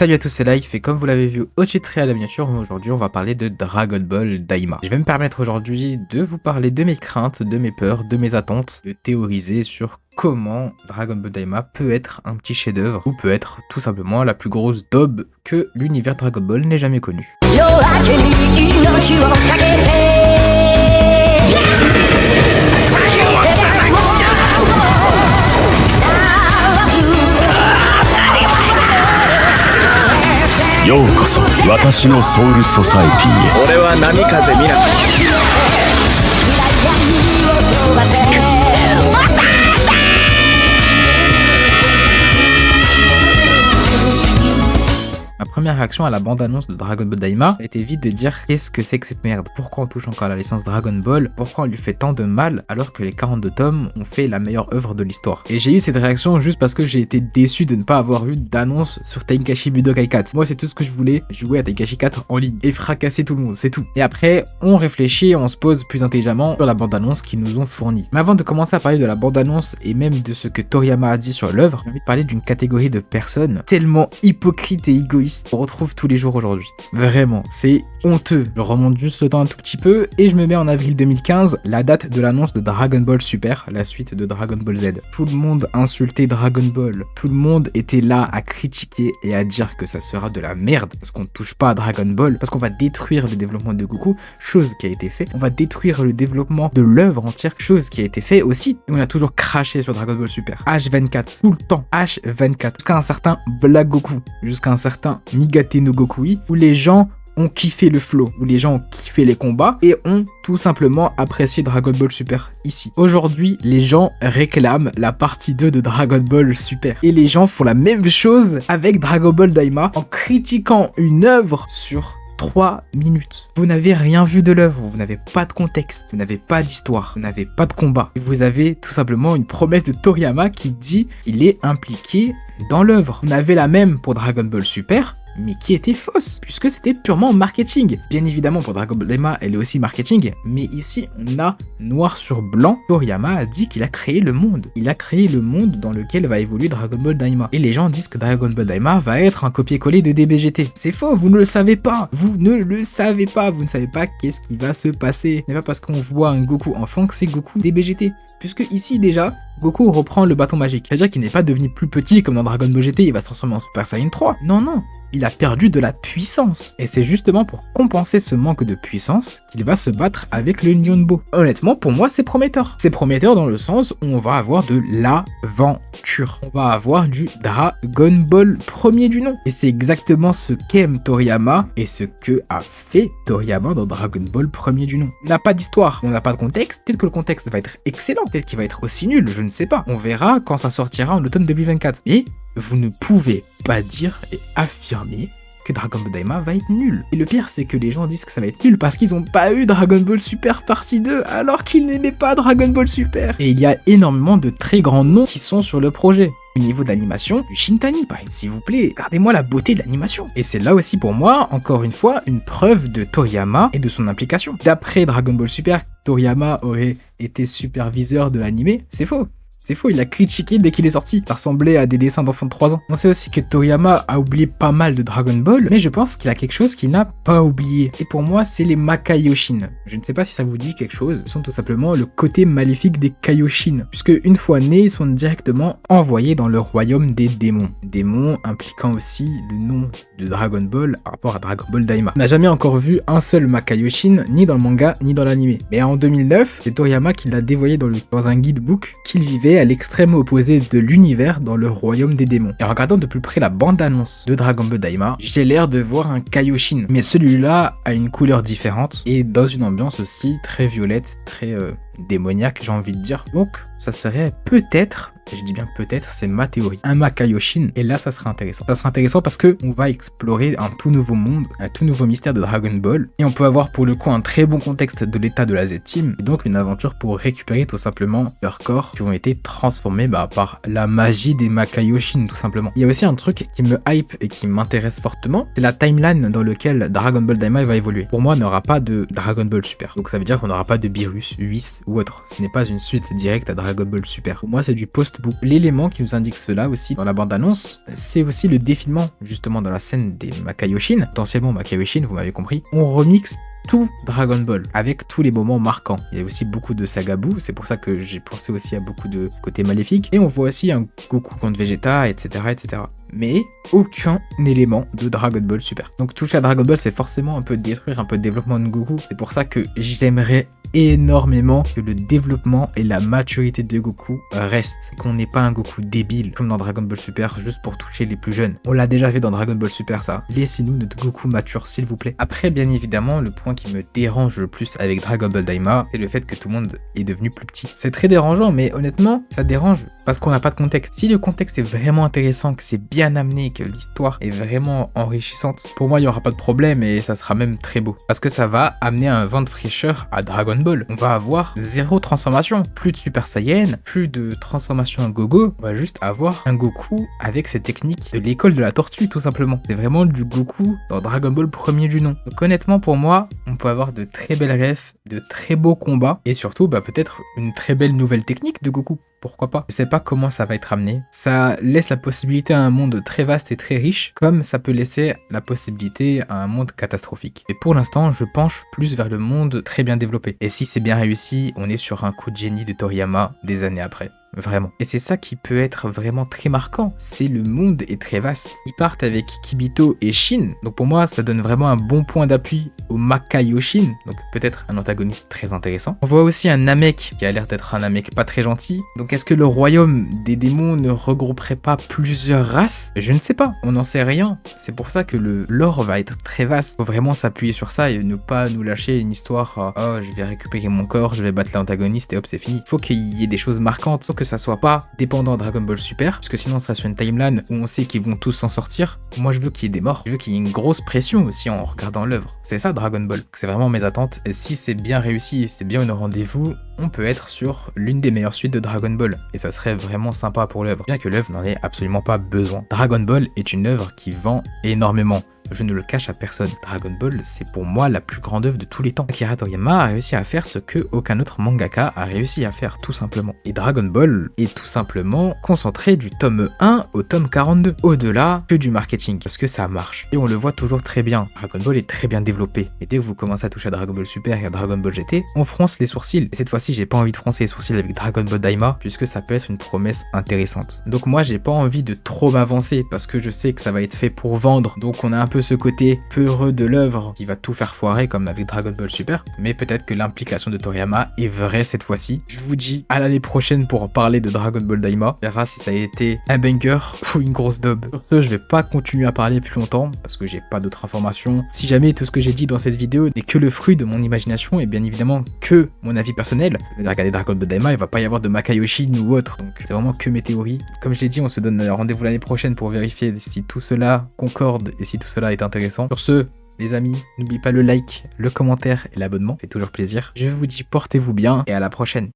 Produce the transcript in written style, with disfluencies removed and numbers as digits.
Salut à tous, c'est Life et comme vous l'avez vu au titre et à la miniature, aujourd'hui on va parler de Dragon Ball Daima. Je vais me permettre aujourd'hui de vous parler de mes craintes, de mes peurs, de mes attentes, de théoriser sur comment Dragon Ball Daima peut être un petit chef-d'œuvre ou peut être tout simplement la plus grosse daube que l'univers Dragon Ball n'ait jamais connu. Ma première réaction à la bande-annonce de Dragon Ball Daima a été vite de dire qu'est-ce que c'est que cette merde? Pourquoi on touche encore à la licence Dragon Ball? Pourquoi on lui fait tant de mal alors que les 42 tomes ont fait la meilleure œuvre de l'histoire? Et j'ai eu cette réaction juste parce que j'ai été déçu de ne pas avoir eu d'annonce sur Tenkaichi Budokai 4. Moi c'est tout ce que je voulais, jouer à Tenkaichi 4 en ligne et fracasser tout le monde, c'est tout. Et après on réfléchit et on se pose plus intelligemment sur la bande-annonce qu'ils nous ont fournie. Mais avant de commencer à parler de la bande-annonce et même de ce que Toriyama a dit sur l'œuvre, j'ai envie de parler d'une catégorie de personnes tellement hypocrites et égoïstes qu'on retrouve tous les jours aujourd'hui. Vraiment, c'est honteux. Je remonte juste le temps un tout petit peu et je me mets en avril 2015, la date de l'annonce de Dragon Ball Super, la suite de Dragon Ball Z. Tout le monde insultait Dragon Ball. Tout le monde était là à critiquer et à dire que ça sera de la merde parce qu'on ne touche pas à Dragon Ball, parce qu'on va détruire le développement de Goku, chose qui a été fait. On va détruire le développement de l'œuvre entière, chose qui a été fait aussi. Et on a toujours craché sur Dragon Ball Super. H24, tout le temps, H24. Jusqu'à un certain Black Goku, jusqu'à un certain Migate no Gokui, où les gens ont kiffé le flow, où les gens ont kiffé les combats et ont tout simplement apprécié Dragon Ball Super ici. Aujourd'hui, les gens réclament la partie 2 de Dragon Ball Super. Et les gens font la même chose avec Dragon Ball Daima en critiquant une œuvre sur 3 minutes. Vous n'avez rien vu de l'œuvre, vous n'avez pas de contexte, vous n'avez pas d'histoire, vous n'avez pas de combat. Et vous avez tout simplement une promesse de Toriyama qui dit qu'il est impliqué dans l'œuvre. On avait la même pour Dragon Ball Super, mais qui était fausse, puisque c'était purement marketing. Bien évidemment, pour Dragon Ball Daima, elle est aussi marketing, mais ici, on a noir sur blanc, Toriyama a dit qu'il a créé le monde. Il a créé le monde dans lequel va évoluer Dragon Ball Daima. Et les gens disent que Dragon Ball Daima va être un copier-coller de DBGT. C'est faux, vous ne le savez pas. Vous ne le savez pas. Vous ne savez pas qu'est-ce qui va se passer. Ce n'est pas parce qu'on voit un Goku enfant que c'est Goku DBGT. Puisque ici, déjà, Goku reprend le bâton magique. C'est-à-dire qu'il n'est pas devenu plus petit comme dans Dragon Ball GT, il va se transformer en Super Saiyan 3. Non, non, il a perdu de la puissance. Et c'est justement pour compenser ce manque de puissance qu'il va se battre avec le Nionbo. Honnêtement, pour moi, c'est prometteur. C'est prometteur dans le sens où on va avoir de l'aventure. On va avoir du Dragon Ball premier du nom. Et c'est exactement ce qu'aime Toriyama et ce que a fait Toriyama dans Dragon Ball premier du nom. On n'a pas d'histoire, on n'a pas de contexte. Peut-être que le contexte va être excellent, peut-être qu'il va être aussi nul, je ne sais pas. On verra quand ça sortira en automne 2024. Mais vous ne pouvez pas dire et affirmer que Dragon Ball Daima va être nul. Et le pire, c'est que les gens disent que ça va être nul parce qu'ils n'ont pas eu Dragon Ball Super partie 2 alors qu'ils n'aimaient pas Dragon Ball Super. Et il y a énormément de très grands noms qui sont sur le projet. Au niveau de l'animation, du Shintani, par exemple, s'il vous plaît, regardez-moi la beauté de l'animation. Et c'est là aussi pour moi, encore une fois, une preuve de Toriyama et de son implication. D'après Dragon Ball Super, Toriyama aurait été superviseur de l'animé, c'est faux. C'est faux, il a critiqué dès qu'il est sorti. Ça ressemblait à des dessins d'enfants de 3 ans. On sait aussi que Toriyama a oublié pas mal de Dragon Ball, mais je pense qu'il a quelque chose qu'il n'a pas oublié. Et pour moi, c'est les Makaioshin. Je ne sais pas si ça vous dit quelque chose. Ce sont tout simplement le côté maléfique des Kaioshin. Puisque une fois nés, ils sont directement envoyés dans le royaume des démons. Démons impliquant aussi le nom de Dragon Ball par rapport à Dragon Ball Daima. On n'a jamais encore vu un seul Makaioshin, ni dans le manga, ni dans l'anime. Mais en 2009, c'est Toriyama qui l'a dévoyé dans un guidebook qu'il vivait à l'extrême opposé de l'univers dans le royaume des démons. Et en regardant de plus près la bande-annonce de Dragon Ball Daima, j'ai l'air de voir un Kaioshin. Mais celui-là a une couleur différente et dans une ambiance aussi très violette, très démoniaque, j'ai envie de dire. Donc, ça serait peut-être, je dis bien peut-être, c'est ma théorie, un Makaioshin. Et là, ça sera intéressant. Ça sera intéressant parce que on va explorer un tout nouveau monde, un tout nouveau mystère de Dragon Ball. Et on peut avoir pour le coup un très bon contexte de l'état de la Z-Team. Et donc une aventure pour récupérer tout simplement leurs corps qui ont été transformés par la magie des Makaioshin, tout simplement. Il y a aussi un truc qui me hype et qui m'intéresse fortement, c'est la timeline dans laquelle Dragon Ball Daima va évoluer. Pour moi, on n'aura pas de Dragon Ball Super. Donc ça veut dire qu'on n'aura pas de Beerus, Whis ou autre. Ce n'est pas une suite directe à Dragon Ball Super. Pour moi, c'est du post-book. L'élément qui nous indique cela aussi dans la bande-annonce, c'est aussi le défilement, justement dans la scène des Makaioshin. Potentiellement Makaioshin, vous m'avez compris. On remixe tout Dragon Ball avec tous les moments marquants. Il y a aussi beaucoup de saga Buu, c'est pour ça que j'ai pensé aussi à beaucoup de côtés maléfiques. Et on voit aussi un Goku contre Vegeta, etc., etc. Mais aucun élément de Dragon Ball Super. Donc toucher à Dragon Ball, c'est forcément un peu détruire un peu le développement de Goku. C'est pour ça que j'aimerais énormément que le développement et la maturité de Goku restent. Qu'on n'ait pas un Goku débile comme dans Dragon Ball Super juste pour toucher les plus jeunes. On l'a déjà fait dans Dragon Ball Super ça. Laissez-nous notre Goku mature s'il vous plaît. Après bien évidemment le point qui me dérange le plus avec Dragon Ball Daima, c'est le fait que tout le monde est devenu plus petit. C'est très dérangeant mais honnêtement ça dérange parce qu'on n'a pas de contexte. Si le contexte est vraiment intéressant, que c'est bien amené, que l'histoire est vraiment enrichissante, pour moi il n'y aura pas de problème et ça sera même très beau. Parce que ça va amener un vent de fraîcheur à Dragon Ball. On va avoir zéro transformation, plus de Super Saiyan, plus de transformation en Gogo, on va juste avoir un Goku avec ses techniques de l'école de la tortue tout simplement. C'est vraiment du Goku dans Dragon Ball premier du nom. Donc honnêtement pour moi, on peut avoir de très belles refs, de très beaux combats et surtout peut-être une très belle nouvelle technique de Goku. Pourquoi pas? Je sais pas comment ça va être amené. Ça laisse la possibilité à un monde très vaste et très riche, comme ça peut laisser la possibilité à un monde catastrophique. Et pour l'instant, je penche plus vers le monde très bien développé. Et si c'est bien réussi, on est sur un coup de génie de Toriyama des années après. Vraiment. Et c'est ça qui peut être vraiment très marquant. C'est le monde est très vaste. Ils partent avec Kibito et Shin. Donc pour moi, ça donne vraiment un bon point d'appui au Makaioshin. Donc peut-être un antagoniste très intéressant. On voit aussi un Namek qui a l'air d'être un Namek pas très gentil. Donc est-ce que le royaume des démons ne regrouperait pas plusieurs races? Je ne sais pas. On n'en sait rien. C'est pour ça que le lore va être très vaste. Faut vraiment s'appuyer sur ça et ne pas nous lâcher une histoire. Oh, je vais récupérer mon corps, je vais battre l'antagoniste et hop, c'est fini. Faut qu'il y ait des choses marquantes. Que ça soit pas dépendant de Dragon Ball Super, parce que sinon ça sera sur une timeline où on sait qu'ils vont tous s'en sortir. Moi je veux qu'il y ait des morts, je veux qu'il y ait une grosse pression aussi en regardant l'œuvre. C'est ça Dragon Ball, c'est vraiment mes attentes, et si c'est bien réussi et c'est bien au rendez-vous, on peut être sur l'une des meilleures suites de Dragon Ball, et ça serait vraiment sympa pour l'œuvre, bien que l'œuvre n'en ait absolument pas besoin. Dragon Ball est une œuvre qui vend énormément. Je ne le cache à personne. Dragon Ball, c'est pour moi la plus grande œuvre de tous les temps. Akira Toriyama a réussi à faire ce que aucun autre mangaka a réussi à faire, tout simplement. Et Dragon Ball est tout simplement concentré du tome 1 au tome 42. Au-delà que du marketing, parce que ça marche. Et on le voit toujours très bien. Dragon Ball est très bien développé. Et dès que vous commencez à toucher à Dragon Ball Super et à Dragon Ball GT, on fronce les sourcils. Et cette fois-ci, j'ai pas envie de froncer les sourcils avec Dragon Ball Daima, puisque ça peut être une promesse intéressante. Donc moi, j'ai pas envie de trop m'avancer, parce que je sais que ça va être fait pour vendre. Donc on a un peu ce côté peureux de l'œuvre qui va tout faire foirer comme avec Dragon Ball Super, mais peut-être que l'implication de Toriyama est vraie cette fois-ci. Je vous dis à l'année prochaine pour parler de Dragon Ball Daima. On verra si ça a été un banger ou une grosse daube. Sur ce, je vais pas continuer à parler plus longtemps parce que j'ai pas d'autres informations. Si jamais tout ce que j'ai dit dans cette vidéo n'est que le fruit de mon imagination et bien évidemment que mon avis personnel, je vais regarder Dragon Ball Daima, il va pas y avoir de Makaioshin ou autre, donc c'est vraiment que mes théories. Comme je l'ai dit, on se donne rendez-vous l'année prochaine pour vérifier si tout cela concorde et si tout cela est intéressant. Sur ce, les amis, n'oubliez pas le like, le commentaire et l'abonnement, ça fait toujours plaisir. Je vous dis portez-vous bien et à la prochaine.